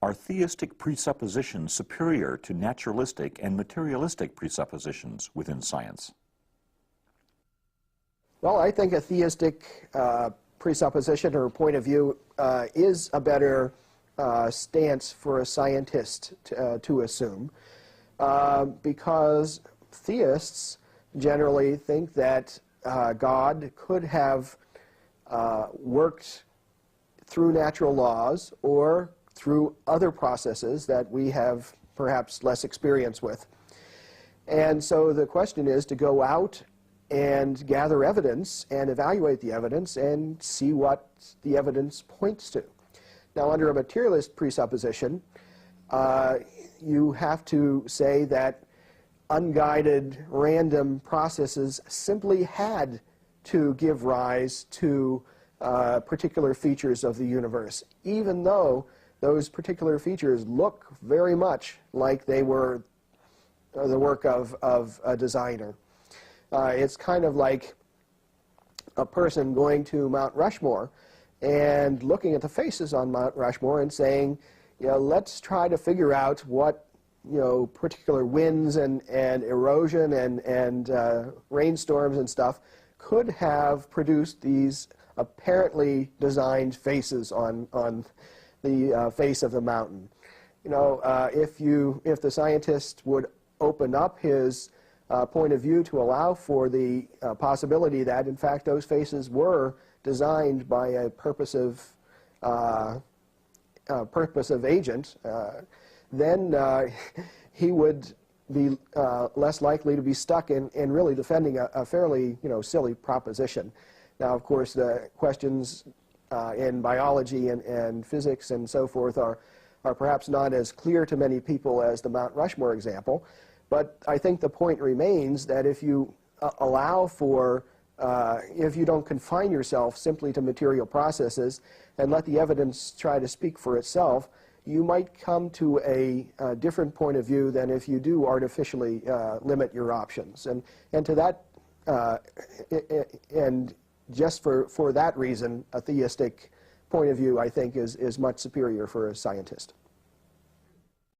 Are theistic presuppositions superior to naturalistic and materialistic presuppositions within science? Well, I think a theistic presupposition or point of view is a better stance for a scientist to assume, because theists generally think that God could have worked through natural laws or through other processes that we have perhaps less experience with. And so the question is to go out and gather evidence and evaluate the evidence and see what the evidence points to. Now, under a materialist presupposition, you have to say that unguided random processes simply had to give rise to particular features of the universe, even though those particular features look very much like they were the work of a designer. It's kind of like a person going to Mount Rushmore and looking at the faces on Mount Rushmore and saying, you know, let's try to figure out what, you know, particular winds and erosion and rainstorms and stuff could have produced these apparently designed faces on the face of the mountain. You know, if the scientist would open up his point of view to allow for the possibility that, in fact, those faces were designed by a purposive agent, then he would be less likely to be stuck in really defending a fairly, you know, silly proposition. Now, of course, the questions in biology and physics and so forth are perhaps not as clear to many people as the Mount Rushmore example, but I think the point remains that if you allow for, if you don't confine yourself simply to material processes and let the evidence try to speak for itself, you might come to a different point of view than if you do artificially limit your options. And to that, and just for that reason, a theistic point of view, I think, is much superior for a scientist.